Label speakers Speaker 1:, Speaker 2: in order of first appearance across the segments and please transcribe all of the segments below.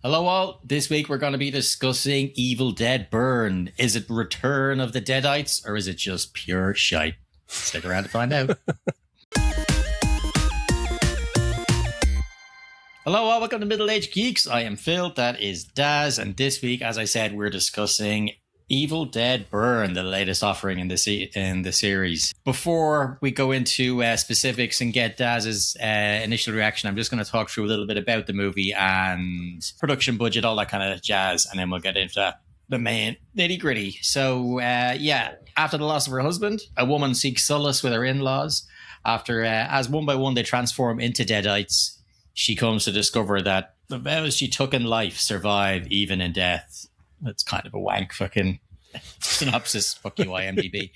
Speaker 1: Hello all. This week we're going to be discussing Evil Dead Burn. Is it Return of the Deadites or is it just pure shite? Stick around to find out. Hello all, welcome to Middle Age Geeks. I am Phil, that is Daz, and this week, as I said, we're discussing Evil Dead Burn, the latest offering in the series. Before we go into specifics and get Daz's initial reaction, I'm just going to talk through a little bit about the movie and production budget, all that kind of jazz, and then we'll get into the main nitty gritty. So, after the loss of her husband, a woman seeks solace with her in-laws. After, as one by one they transform into Deadites, she comes to discover that the vows she took in life survive even in death. That's kind of a wank fucking synopsis. Fuck you, IMDb.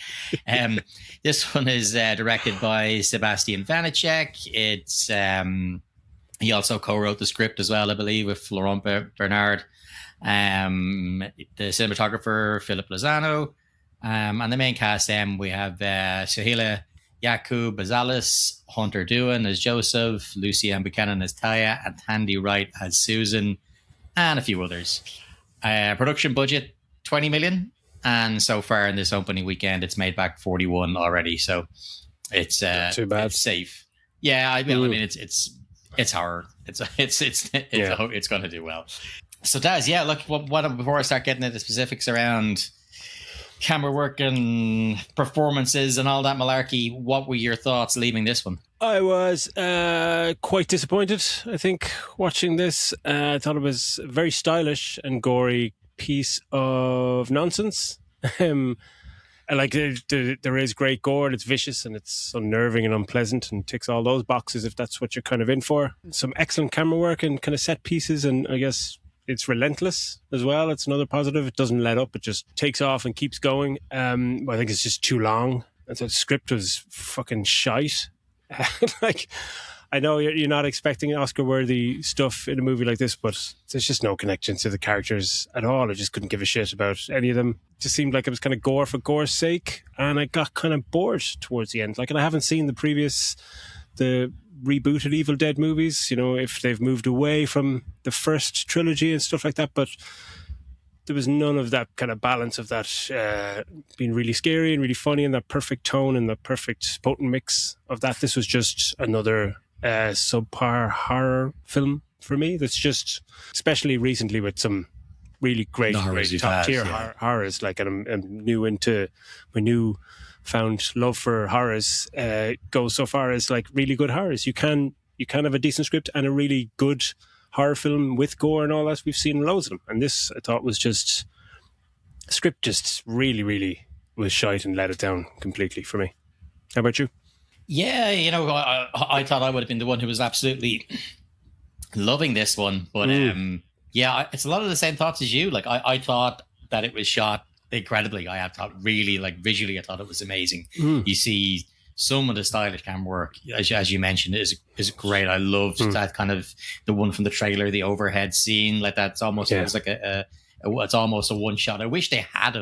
Speaker 1: This one is directed by Sebastian Vanacek. It's he also co-wrote the script as well, I believe, with Laurent Bernard. The cinematographer, Philip Lozano. And the main cast, we have Sohaila Yacoub Bazalis, Hunter Doohan as Joseph, Lucy-Anne Buchanan as Taya, and Tandy Wright as Susan, and a few others. Production budget, 20 million. And so far in this opening weekend, it's made back 41 already. So it's not too bad. It's safe. Yeah, I mean, it's horror. It's going to do well. So Daz, look, before I start getting into the specifics around camera work and performances and all that malarkey, what were your thoughts leaving this one?
Speaker 2: I was quite disappointed, I think, watching this. I thought it was a very stylish and gory piece of nonsense. There is great gore, and it's vicious and it's unnerving and unpleasant and ticks all those boxes if that's what you're kind of in for. Some excellent camera work and kind of set pieces, and I guess it's relentless as well. It's another positive. It doesn't let up. It just takes off and keeps going. I think it's just too long. And so the script was fucking shite. I know you're not expecting Oscar-worthy stuff in a movie like this, but there's just no connection to the characters at all. I just couldn't give a shit about any of them. It just seemed like it was kind of gore for gore's sake, and I got kind of bored towards the end. And I haven't seen the rebooted Evil Dead movies, if they've moved away from the first trilogy and stuff like that, but there was none of that kind of balance of that being really scary and really funny and that perfect tone and the perfect potent mix of that. This was just another subpar horror film for me. That's just, especially recently with some really great top tier horrors, and I'm new into my new found love for horrors goes so far as really good horrors. You can have a decent script and a really good horror film with gore and all that. We've seen loads of them, and this I thought was just script just really, really was shite and let it down completely for me. How about you?
Speaker 1: Yeah, I thought I would have been the one who was absolutely loving this one, but it's a lot of the same thoughts as you. I thought that it was shot incredibly. I thought really, visually, I thought it was amazing. You see some of the stylish camera work, as you mentioned, is great. I loved that kind of the one from the trailer, the overhead scene, that's almost it's like it's almost a one shot. I wish they had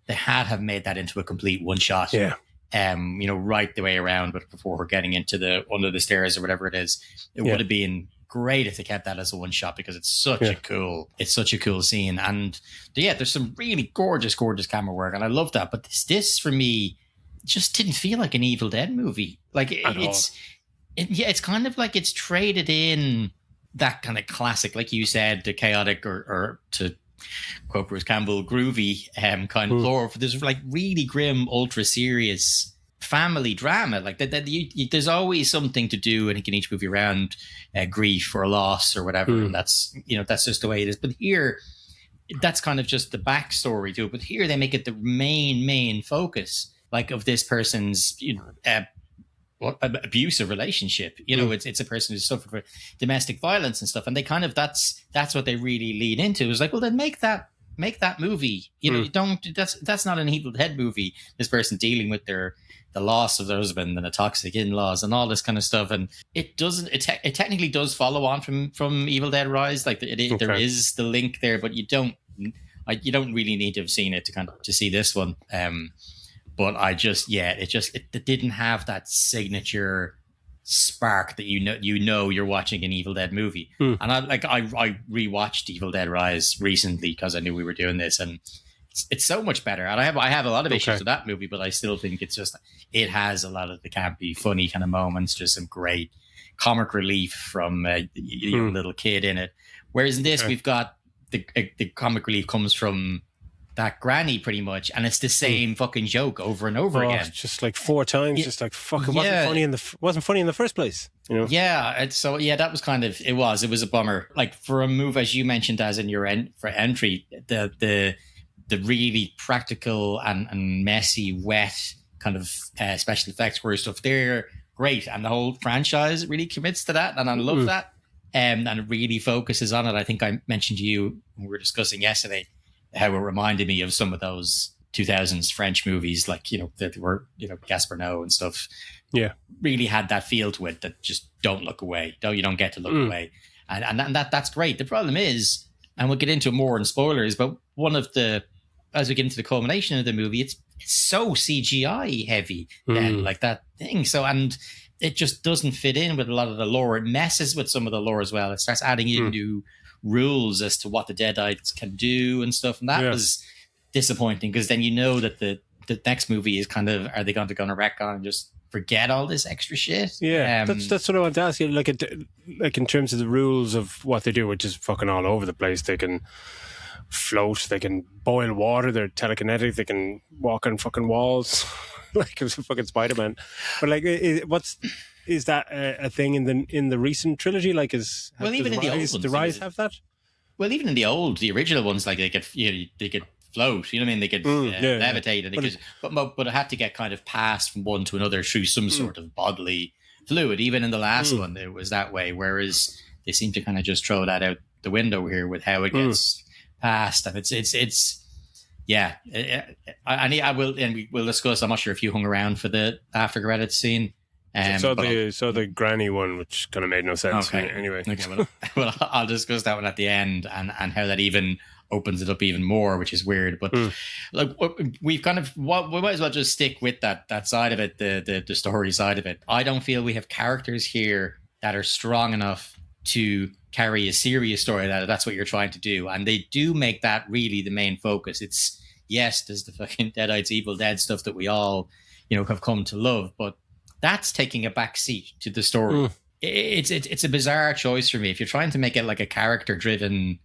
Speaker 1: have made that into a complete one shot.
Speaker 2: Yeah.
Speaker 1: Right the way around, but before we're getting into the under the stairs or whatever it is, it would have been great if they kept that as a one shot, because it's such a cool scene. And there's some really gorgeous camera work, and I love that. But this for me just didn't feel like an Evil Dead movie. It's kind of like it's traded in that kind of classic, like you said, the chaotic or to quote Bruce Campbell, groovy kind of lore for this really grim, ultra serious family drama. There's always something to do, I think, in each movie around grief or loss or whatever. And that's just the way it is. But here, that's kind of just the backstory to it. But here they make it the main focus, of this person's abusive relationship. It's a person who's suffered for domestic violence and stuff, and they kind of that's what they really lead into. It's well, then make that movie. You don't. That's not an Evil Dead movie. This person dealing with the loss of their husband and the toxic in-laws and all this kind of stuff, and it doesn't. It technically does follow on from Evil Dead Rise. There is the link there, but you don't really need to have seen it to see this one. But it didn't have that signature spark that you're watching an Evil Dead movie.
Speaker 2: Mm.
Speaker 1: And I rewatched Evil Dead Rise recently because I knew we were doing this, and it's so much better. And I have a lot of issues with that movie, but I still think it has a lot of the campy, funny kind of moments, just some great comic relief from a little kid in it. Whereas in this, we've got the comic relief comes from that granny pretty much, and it's the same fucking joke over and over again,
Speaker 2: just like 4 times. Just like fuck, it wasn't funny in the first place, you know.
Speaker 1: That was kind of it was a bummer. Like for a move, as you mentioned, as in your for entry, the really practical and messy, wet kind of special effects horror stuff, they're great, and the whole franchise really commits to that, and I love that, and it really focuses on it. I think I mentioned to you when we were discussing yesterday how it reminded me of some of those 2000s French movies, like, that were, Gaspar Noé and stuff.
Speaker 2: Yeah.
Speaker 1: Really had that feel to it that just don't look away. You don't get to look away. And that's great. The problem is, and we'll get into it more in spoilers, but as we get into the culmination of the movie, it's so CGI heavy then, like that thing. So, and it just doesn't fit in with a lot of the lore. It messes with some of the lore as well. It starts adding in new rules as to what the Deadites can do and stuff, and that was disappointing, because then that the next movie is kind of, are they going to retcon and just forget all this extra shit?
Speaker 2: That's what I want to ask you, like in terms of the rules of what they do, which is fucking all over the place. They can float, they can boil water, they're telekinetic, they can walk on fucking walls like it was a fucking Spider-Man. But like, is that a thing in the recent trilogy? Like,
Speaker 1: even in the old ones,
Speaker 2: the Rise have that?
Speaker 1: Well, even in the original ones, like they could float. You know what I mean? They could levitate, and but it had to get kind of passed from one to another through some sort of bodily fluid. Even in the last one, it was that way. Whereas they seem to kind of just throw that out the window here with how it gets passed, and it's. Yeah, I will, and we'll discuss. I'm not sure if you hung around for the after credits scene.
Speaker 2: So the granny one, which kind of made no sense. Okay. Anyway.
Speaker 1: Okay, well, I'll discuss that one at the end, and how that even opens it up even more, which is weird. But like, we've kind of, we might as well just stick with that side of it, the story side of it. I don't feel we have characters here that are strong enough to carry a serious story. That's what you're trying to do, and they do make that really the main focus. It's, yes, there's the fucking Deadites, Evil Dead stuff that we all have come to love, but that's taking a back seat to the story. It's a bizarre choice for me. If you're trying to make it like a character driven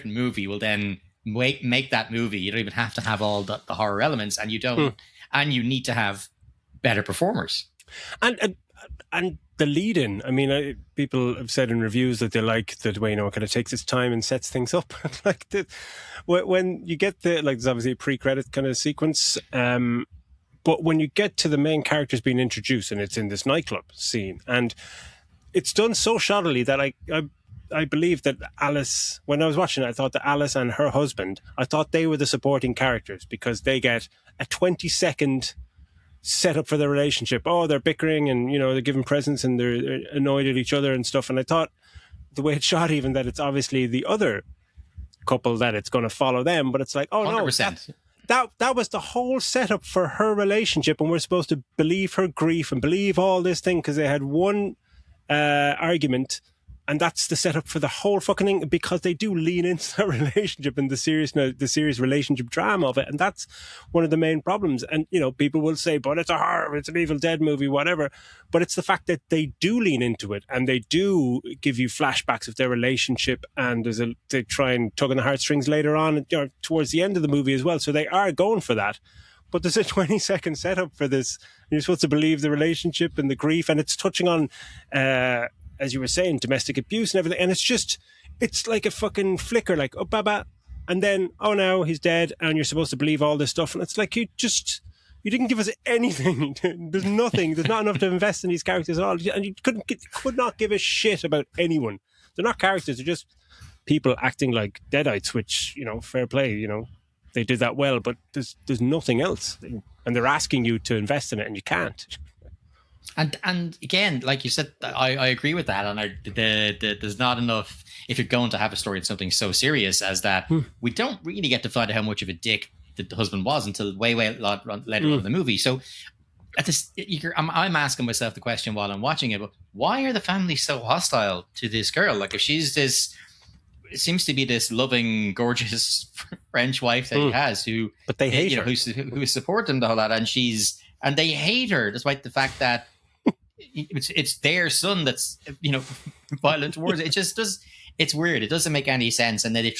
Speaker 1: movie, well then make that movie. You don't even have to have all the horror elements, and you don't, and you need to have better performers.
Speaker 2: And the lead in, I mean, people have said in reviews that they like the way, it kind of takes its time and sets things up. Like when you get there's obviously a pre-credit kind of sequence, but when you get to the main characters being introduced, and it's in this nightclub scene, and it's done so shoddily that I believe that Alice, when I was watching it, I thought that Alice and her husband, I thought they were the supporting characters, because they get a 20-second set up for their relationship. Oh, they're bickering, and they're giving presents, and they're annoyed at each other and stuff. And I thought the way it's shot, even, that it's obviously the other couple that it's going to follow them, but it's like, oh 100%. No, that was the whole setup for her relationship, and we're supposed to believe her grief and believe all this thing because they had one argument, and that's the setup for the whole fucking thing, because they do lean into that relationship and the serious relationship drama of it, and that's one of the main problems. And people will say, but it's a horror, it's an Evil Dead movie, whatever, but it's the fact that they do lean into it, and they do give you flashbacks of their relationship, and they try and tug on the heartstrings later on, towards the end of the movie as well, so they are going for that. But there's a 20-second setup for this. You're supposed to believe the relationship and the grief, and it's touching on as you were saying, domestic abuse and everything. And it's like a fucking flicker, like, oh, baba. And then, oh, no, he's dead. And you're supposed to believe all this stuff. And it's like, you didn't give us anything. There's nothing. There's not enough to invest in these characters at all. And you could not give a shit about anyone. They're not characters. They're just people acting like Deadites, which, fair play, they did that well. But there's nothing else. And they're asking you to invest in it, and you can't.
Speaker 1: And again, like you said, I agree with that. And there's not enough, if you're going to have a story in something so serious as that, we don't really get to find out how much of a dick the husband was until way later on in the movie. So at this, I'm asking myself the question while I'm watching it, but why are the families so hostile to this girl? Like, if she's this, it seems to be this loving, gorgeous French wife that he has, who,
Speaker 2: but they hate her,
Speaker 1: who support him the whole lot, and they hate her despite the fact that it's their son that's violent towards it. It just does. It's weird. It doesn't make any sense. And then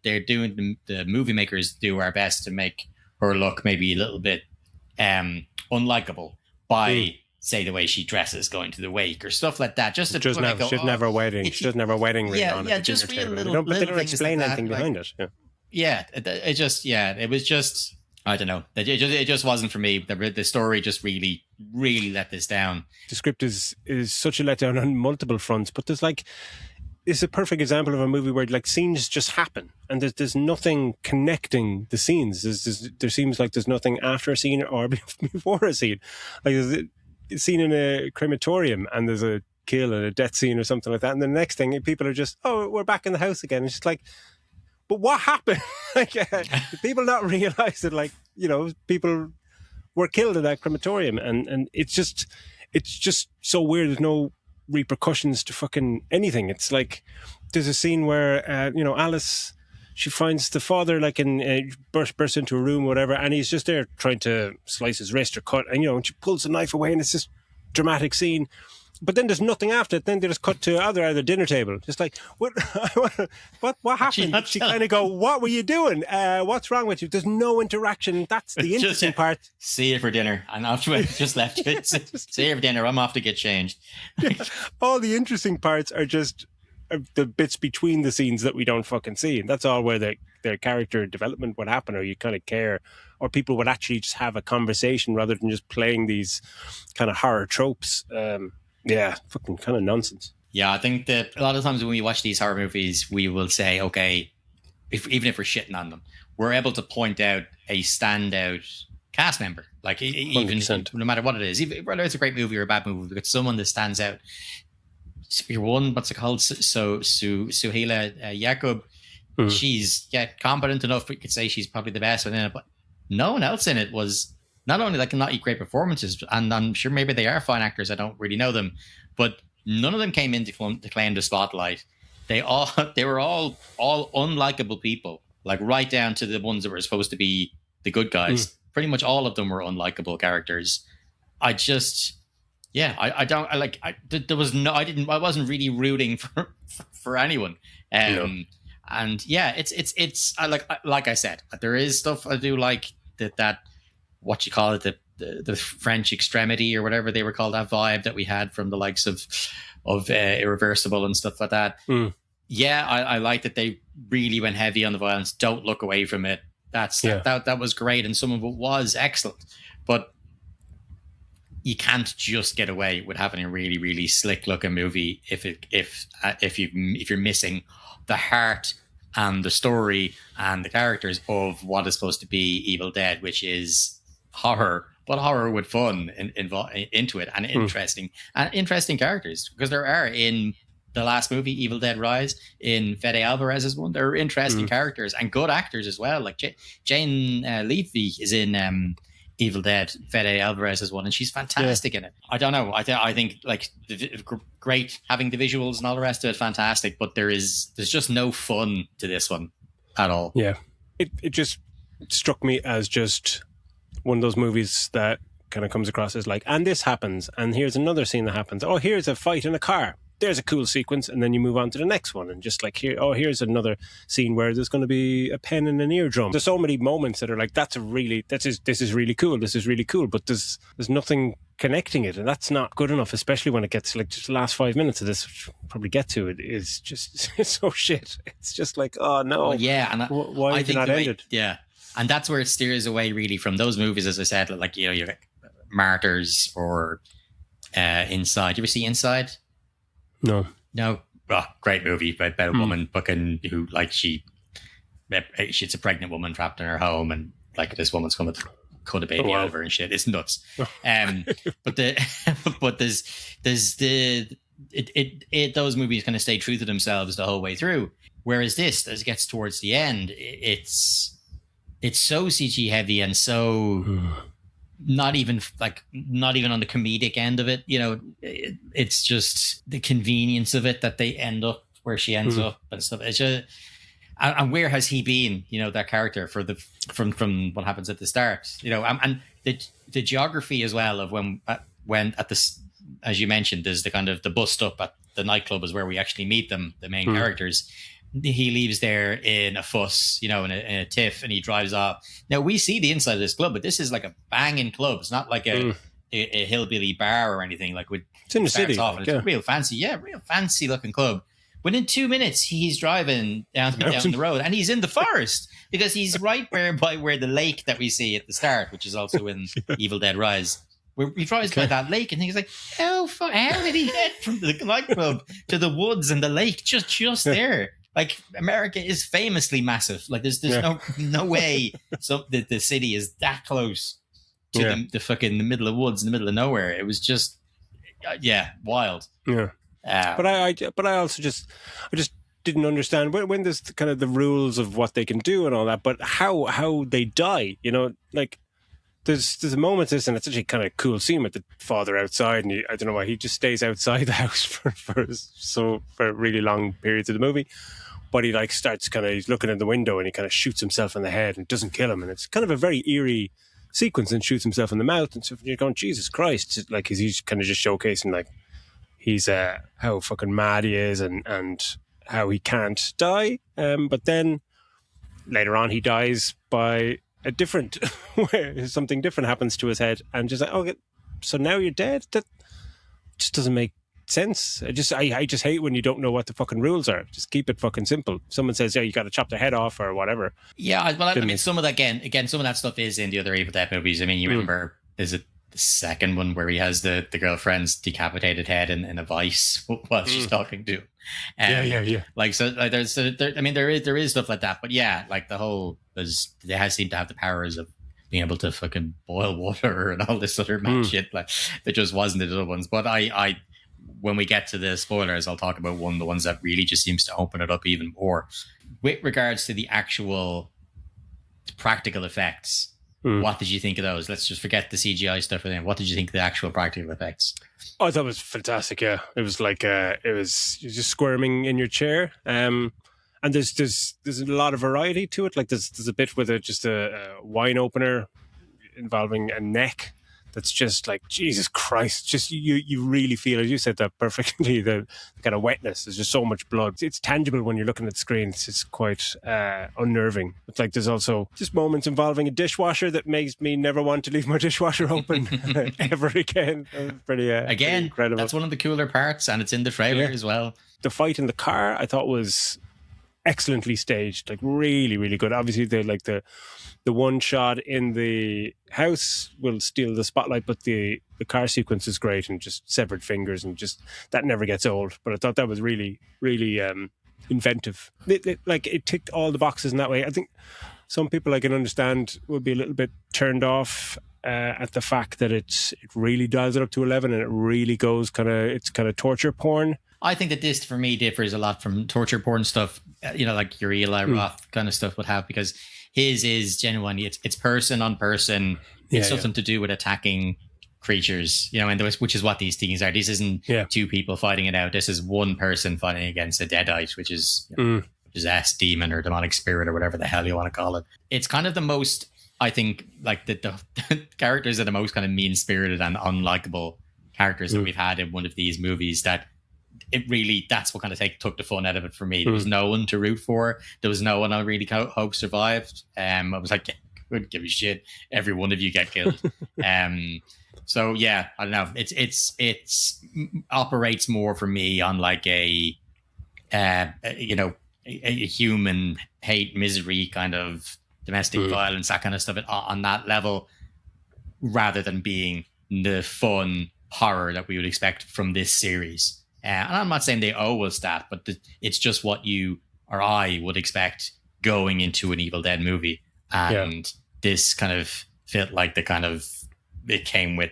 Speaker 1: they're doing the movie makers do our best to make her look maybe a little bit unlikable by say the way she dresses going to the wake or stuff like that. Just to
Speaker 2: she doesn't have a wedding. She doesn't have a wedding ring on.
Speaker 1: Yeah, just real little.
Speaker 2: But they don't explain anything behind it.
Speaker 1: It was just. I don't know. It just wasn't for me. The story just really, really let this down.
Speaker 2: The script is such a letdown on multiple fronts, but it's a perfect example of a movie where like scenes just happen and there's nothing connecting the scenes. There seems like there's nothing after a scene or before a scene. Like there's a scene in a crematorium and there's a kill and a death scene or something like that, and the next thing people are just, oh, we're back in the house again. It's just like, but what happened? Like, did people not realize that, like, people were killed in that crematorium, and it's just so weird. There's no repercussions to fucking anything. It's like there's a scene where Alice, she finds the father like bursts into a room or whatever, and he's just there trying to slice his wrist or cut, and she pulls the knife away, and it's this dramatic scene. But then there's nothing after it. Then they just cut to other dinner table. Just like, what happened? She kind of go, what were you doing? What's wrong with you? There's no interaction. That's the interesting part.
Speaker 1: See you for dinner. And after I just left it. See you for dinner. I'm off to get changed.
Speaker 2: All the interesting parts are just the bits between the scenes that we don't fucking see. And that's all where their character development would happen, or you kind of care, or people would actually just have a conversation rather than just playing these kind of horror tropes. Yeah, fucking kind of nonsense.
Speaker 1: Yeah, I think that a lot of times when we watch these horror movies, we will say, okay, even if we're shitting on them, we're able to point out a standout cast member. Like, even
Speaker 2: 100%.
Speaker 1: No matter what it is, whether it's a great movie or a bad movie, we've got someone that stands out. Your one, what's it called? Suhaila Yaqub. She's competent enough, we could say she's probably the best within it, but no one else in it was not only like not great performances, and I'm sure maybe they are fine actors, I don't really know them, but none of them came in to claim the spotlight. They were all unlikable people, like right down to the ones that were supposed to be the good guys. Pretty much all of them were unlikable characters. I wasn't really rooting for anyone. And yeah, it's like I said, there is stuff I do like that what you call it, the French extremity or whatever they were called, that vibe that we had from the likes of Irreversible and stuff like that. Yeah, I like that they really went heavy on the violence. Don't look away from it. That was great, and some of it was excellent. But you can't just get away with having a really, really slick looking movie if you're missing the heart and the story and the characters of what is supposed to be Evil Dead, which is horror, but horror with fun into it, and interesting characters, because there are in the last movie, Evil Dead Rise, in Fede Alvarez's one, there are interesting characters and good actors as well. Like Jane Levy is in Evil Dead, Fede Alvarez's one, and she's fantastic in it. I don't know. I think like great, having the visuals and all the rest of it, fantastic. But there's just no fun to this one at all.
Speaker 2: Yeah, it just struck me as just one of those movies that kind of comes across as like, and this happens, and here's another scene that happens. Oh, here's a fight in a car. There's a cool sequence, and then you move on to the next one, and just like here's another scene where there's going to be a pen and an eardrum. There's so many moments that are like, this is really cool, but there's nothing connecting it, and that's not good enough, especially when it gets like just the last 5 minutes of this, which we'll probably get to. It is just it's so shit. It's just like, oh no,
Speaker 1: yeah, and
Speaker 2: why have you not ended?
Speaker 1: Yeah, and that's where it steers away really from those movies, as I said, like you're like Martyrs or Inside. You ever see Inside?
Speaker 2: No.
Speaker 1: Oh, great movie about a woman who like she's a pregnant woman trapped in her home, and like this woman's coming to cut a baby out of her and shit. It's nuts. But those movies kind of stay true to themselves the whole way through. Whereas this, as it gets towards the end, it's so CG heavy and so not even on the comedic end of it. It's just the convenience of it that they end up where she ends
Speaker 2: Mm.
Speaker 1: up and stuff. It's just, and where has he been? That character from what happens at the start. And the geography as well of when at this, as you mentioned, there's the kind of the bus stop at the nightclub is where we actually meet them, the main characters. He leaves there in a fuss, in a tiff, and he drives off. Now we see the inside of this club, but this is like a banging club. It's not like a hillbilly bar or anything. Like
Speaker 2: it's in the city,
Speaker 1: off, and it's real fancy looking club. Within 2 minutes, he's driving down the road, and he's in the forest because he's right by where the lake that we see at the start, which is also in Evil Dead Rise. Where he drives by that lake, and he's like, how did he get from the nightclub to the woods and the lake just there? Like, America is famously massive. Like, there's no way the city is that close to the fucking the middle of woods in the middle of nowhere. It was just wild.
Speaker 2: Yeah. But I also just didn't understand when there's kind of the rules of what they can do and all that, but how they die, like there's a moment this, and it's actually kind of cool scene with the father outside, and I don't know why he just stays outside the house for really long periods of the movie, but he like starts he's looking in the window and he kind of shoots himself in the head and doesn't kill him, and it's kind of a very eerie sequence, and shoots himself in the mouth and stuff, and you're going, Jesus Christ, like he's kind of just showcasing like he's how fucking mad he is and how he can't die. But then later on, he dies by a different where something different happens to his head, and just like, okay, so now you're dead. That just doesn't make sense. I just hate when you don't know what the fucking rules are. Just keep it fucking simple. Someone says, yeah, you got to chop their head off or whatever.
Speaker 1: Yeah, well, I mean, some of that again, some of that stuff is in the other Evil Dead movies. I mean, you remember, is it the second one where he has the girlfriend's decapitated head in a vice while she's talking to him?
Speaker 2: Yeah.
Speaker 1: Like, so like, there is stuff like that, but yeah, like the whole they seem to have the powers of being able to fucking boil water and all this other mad shit. Like, there just wasn't the other ones. But I when we get to the spoilers, I'll talk about one of the ones that really just seems to open it up even more with regards to the actual practical effects. What did you think of those? Let's just forget the CGI stuff for them. What did you think of the actual practical effects?
Speaker 2: Oh, I thought it was fantastic. Yeah, it was like you're just squirming in your chair. And there's a lot of variety to it. Like there's a bit with just a wine opener involving a neck. That's just like, Jesus Christ. Just you really feel, as you said that perfectly, the kind of wetness. There's just so much blood. It's tangible when you're looking at the screen. It's quite unnerving. It's like there's also just moments involving a dishwasher that makes me never want to leave my dishwasher open ever again. Pretty
Speaker 1: again,
Speaker 2: incredible.
Speaker 1: That's one of the cooler parts, and it's in the trailer as well.
Speaker 2: The fight in the car, I thought, was excellently staged. Like really, really good. Obviously, the one shot in the house will steal the spotlight, but the car sequence is great, and just severed fingers, and just that never gets old. But I thought that was really, really inventive. It ticked all the boxes in that way. I think some people I can understand would be a little bit turned off at the fact that it really dials it up to 11, and it really goes it's kind of torture porn.
Speaker 1: I think that this, for me, differs a lot from torture porn stuff, like your Eli Roth kind of stuff would have, because his is genuinely, it's person on person. It's something to do with attacking creatures, and which is what these things are. This isn't two people fighting it out. This is one person fighting against a deadite, which is which is S demon or demonic spirit or whatever the hell you want to call it. It's kind of the most, I think, like the characters are the most kind of mean-spirited and unlikable characters that we've had in one of these movies, that it really, that's what kind of took the fun out of it for me. There was no one to root for. There was no one I really hope survived. I was like, couldn't give a shit. Every one of you get killed. So yeah, I don't know. It's operates more for me on like a human hate, misery, kind of domestic violence, that kind of stuff on that level, rather than being the fun horror that we would expect from this series. And I'm not saying they owe us that, but it's just what you or I would expect going into an Evil Dead movie. And this kind of felt like it came with,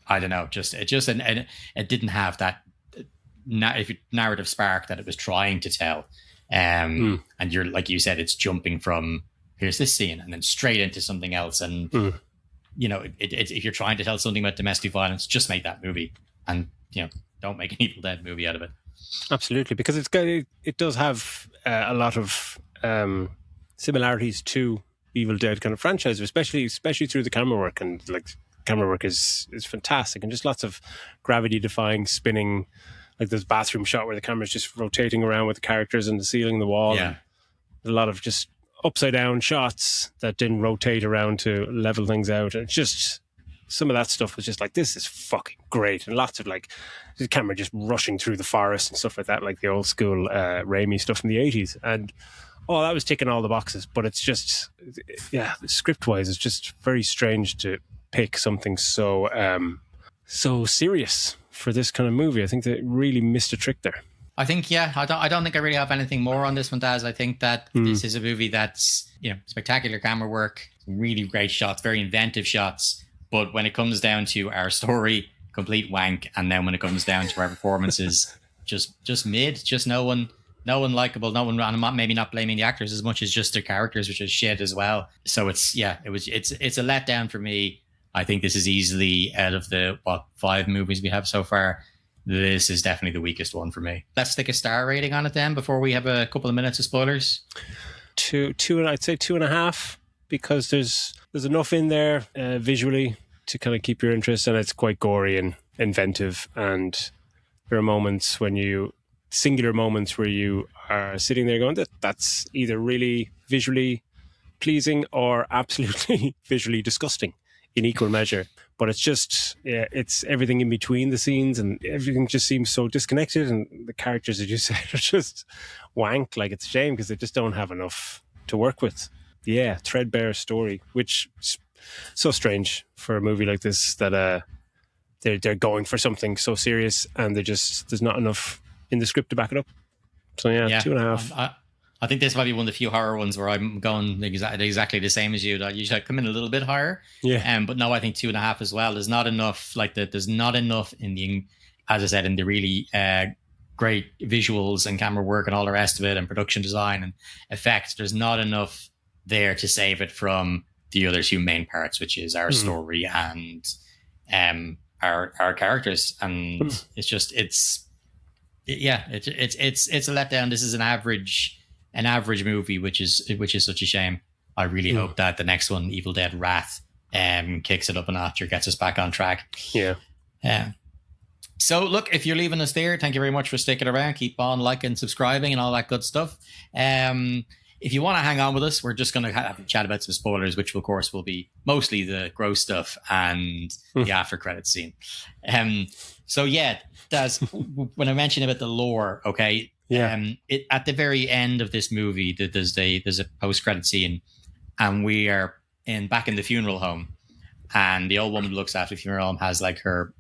Speaker 1: I don't know, and it didn't have that narrative spark that it was trying to tell. And you're, like you said, it's jumping from, here's this scene and then straight into something else. And if you're trying to tell something about domestic violence, just make that movie, and don't make an Evil Dead movie out of it.
Speaker 2: Absolutely, because it does have a lot of similarities to Evil Dead kind of franchise, especially through the camera work, and like camera work is fantastic, and just lots of gravity defying spinning, like this bathroom shot where the camera's just rotating around with the characters and the ceiling and the wall.
Speaker 1: Yeah.
Speaker 2: And a lot of just upside down shots that didn't rotate around to level things out. And it's just some of that stuff was just like, this is fucking great. And lots of like the camera just rushing through the forest and stuff like that, like the old school Raimi stuff from the 80s. And that was ticking all the boxes. But it's just, script wise, it's just very strange to pick something so serious for this kind of movie. I think they really missed a trick there.
Speaker 1: I think, I don't think I really have anything more on this one, Daz. I think that this is a movie that's, spectacular camera work, really great shots, very inventive shots. But when it comes down to our story, complete wank. And then when it comes down to our performances, just mid, just no one likable, no one, and I'm maybe not blaming the actors as much as just their characters, which is shit as well. So it's a letdown for me. I think this is easily, out of the 5 movies we have so far, this is definitely the weakest one for me. Let's stick a star rating on it then before we have a couple of minutes of spoilers.
Speaker 2: Two, I'd say 2.5, because there's enough in there visually to kind of keep your interest, and it's quite gory and inventive. And there are singular moments where you are sitting there going, that's either really visually pleasing or absolutely visually disgusting in equal measure. But it's just, it's everything in between the scenes, and everything just seems so disconnected. And the characters, as you said, are just wank. Like, it's a shame because they just don't have enough to work with. Yeah, threadbare story, which is so strange for a movie like this, that they're going for something so serious, and there's not enough in the script to back it up. So yeah. 2.5.
Speaker 1: I think this might be one of the few horror ones where I'm going exactly the same as you. I usually come in a little bit higher.
Speaker 2: Yeah.
Speaker 1: But no, I think 2.5 as well. There's not enough, there's not enough in the, as I said, in the really great visuals and camera work and all the rest of it, and production design and effects. There's not enough there to save it from the other 2 main parts, which is our story and our characters. And it's a letdown. This is an average movie, which is such a shame. I really hope that the next one, Evil Dead Wrath, kicks it up a notch or gets us back on track.
Speaker 2: Yeah.
Speaker 1: So look, if you're leaving us there, thank you very much for sticking around. Keep on liking, subscribing, and all that good stuff. If you want to hang on with us, we're just going to have a chat about some spoilers, which of course will be mostly the gross stuff and the after credits scene. So yeah, that's when I mentioned about the lore. Okay.
Speaker 2: Yeah.
Speaker 1: At the very end of this movie, there's a post credit scene, and we are back in the funeral home, and the old woman who looks after the funeral home has like her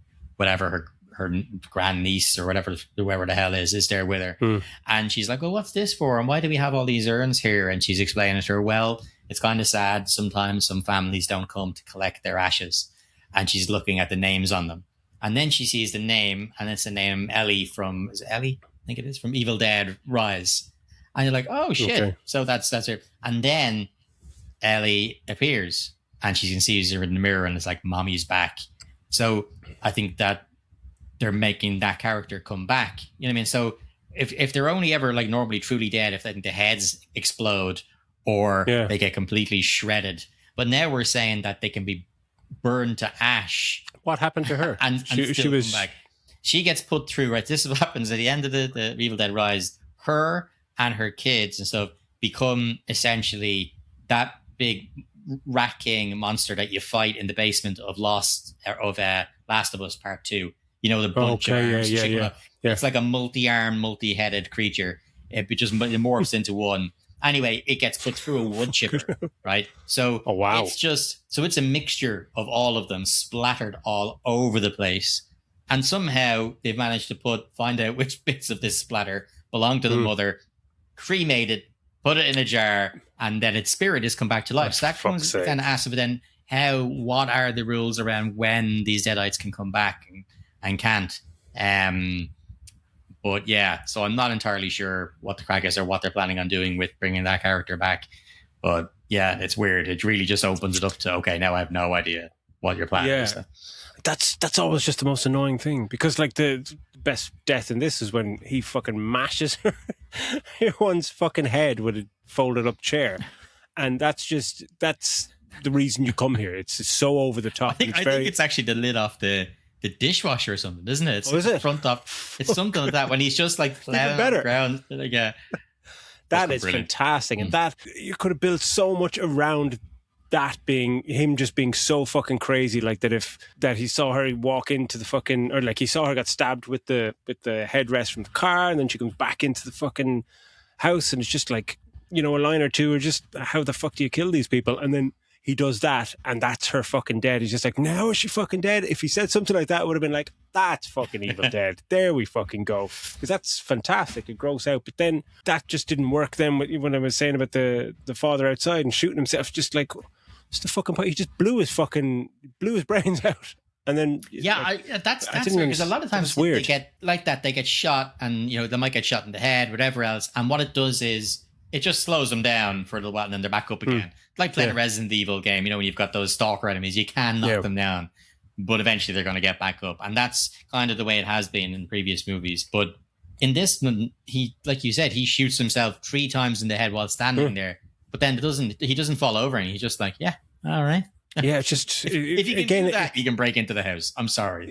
Speaker 1: grand niece or whoever the hell is there with her. And she's like, well, what's this for? And why do we have all these urns here? And she's explaining to her, well, it's kind of sad. Sometimes some families don't come to collect their ashes. And she's looking at the names on them. And then she sees the name, and it's the name Ellie from, is it Ellie? I think it is, from Evil Dead Rise. And you're like, oh shit. Okay. So that's her. And then Ellie appears, and she can see her in the mirror, and it's like, mommy's back. So I think that they're making that character come back. You know what I mean? So if they're only ever like normally truly dead, if the heads explode or they get completely shredded. But now we're saying that they can be burned to ash.
Speaker 2: What happened to her?
Speaker 1: and she was come back. She gets put through, right? This is what happens at the end of the Evil Dead Rise. Her and her kids and stuff become essentially that big rat king monster that you fight in the basement of Last of Us Part 2. You know, the bunch of arms. Yeah. It's like a multi-armed, multi-headed creature. It just morphs into one. Anyway, it gets put through a wood chipper, right? So it's a mixture of all of them splattered all over the place. And somehow they've managed to find out which bits of this splatter belong to the mother, cremate it, put it in a jar, and then its spirit has come back to life. So that comes then asked then what are the rules around when these deadites can come back and can't. But yeah, so I'm not entirely sure what the crack is or what they're planning on doing with bringing that character back. But yeah, it's weird. It really just opens it up to, okay, now I have no idea. what your plan is. So.
Speaker 2: That's always just the most annoying thing, because like the best death in this is when he fucking mashes one's fucking head with a folded up chair, and that's the reason you come here. It's so over the top.
Speaker 1: I think it's actually the lid off the dishwasher or something, isn't it?
Speaker 2: Is it?
Speaker 1: Front off. It's something like that when he's just like plowing on the ground. Like,
Speaker 2: that is brilliant. Fantastic. And that you could have built so much around that being him just being so fucking crazy, like that he saw her walk into the fucking, or like he saw her got stabbed with the headrest from the car, and then she comes back into the fucking house, and it's just like, you know, a line or two, or just how the fuck do you kill these people? And then he does that, and that's her fucking dead. He's just like, now is she fucking dead? If he said something like that, it would have been like, that's fucking Evil Dead. There we fucking go. Because that's fantastic. It gross out. But then that just didn't work then when I was saying about the father outside and shooting himself. Just like, it's the fucking point. He just blew his brains out. And then
Speaker 1: that's weird, because a lot of times they get like that. They get shot, and you know they might get shot in the head, whatever else. And what it does is it just slows them down for a little while, and then they're back up again. Like playing a Resident Evil game, you know, when you've got those stalker enemies, you can knock them down, but eventually they're going to get back up, and that's kind of the way it has been in previous movies. But in this one, he, like you said, he shoots himself 3 times in the head while standing there, but then he doesn't fall over, and he's just like, yeah, all right.
Speaker 2: Yeah, it's just
Speaker 1: if you can do that, you can break into the house. I'm sorry.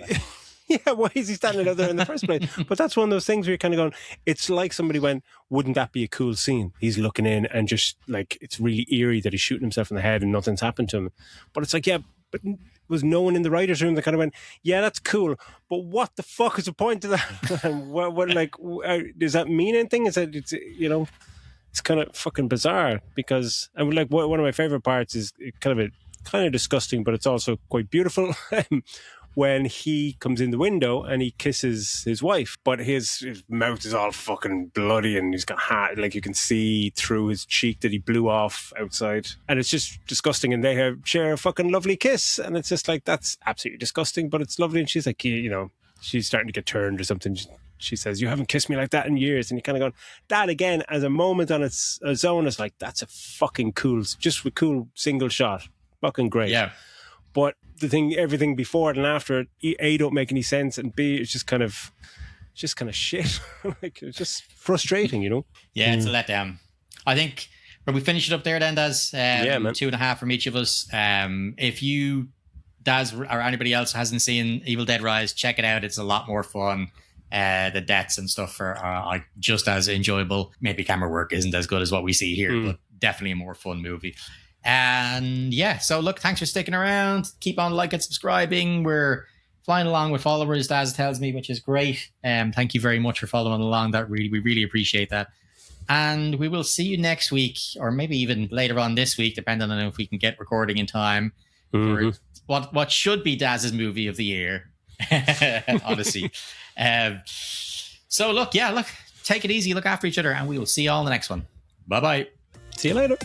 Speaker 2: Yeah, why is he standing out there in the first place? But that's one of those things where you're kind of going, it's like somebody went, wouldn't that be a cool scene? He's looking in, and just like, it's really eerie that he's shooting himself in the head and nothing's happened to him. But it's like, yeah, but was no one in the writer's room that kind of went, yeah, that's cool, but what the fuck is the point of that? And what like, does that mean anything? Is that, it's, you know, it's kind of fucking bizarre, because I would like, one of my favorite parts is kind of disgusting, but it's also quite beautiful. When he comes in the window and he kisses his wife, but his mouth is all fucking bloody, and he's got like you can see through his cheek that he blew off outside, and it's just disgusting. And they share a fucking lovely kiss, and it's just like, that's absolutely disgusting, but it's lovely. And she's like, you know, she's starting to get turned or something. She says, you haven't kissed me like that in years. And you're kind of going, that again as a moment on its own is like, that's a fucking cool, just a cool single shot, fucking great.
Speaker 1: Yeah.
Speaker 2: But everything before it and after it, A, don't make any sense, and B, it's just kind of shit. Like, it's just frustrating, you know?
Speaker 1: Yeah, it's a letdown. I think when we finish it up there, then, Daz, 2.5 from each of us. If you, Daz, or anybody else hasn't seen Evil Dead Rise, check it out. It's a lot more fun. The deaths and stuff are just as enjoyable. Maybe camera work isn't as good as what we see here, but definitely a more fun movie. And yeah, so look, thanks for sticking around. Keep on liking, subscribing. We're flying along with followers, Daz tells me, which is great. Thank you very much for following along. We really appreciate that. And we will see you next week, or maybe even later on this week, depending on if we can get recording in time for what should be Daz's movie of the year, Odyssey. So look, take it easy, look after each other, and we will see you all in the next one. Bye-bye.
Speaker 2: See you later.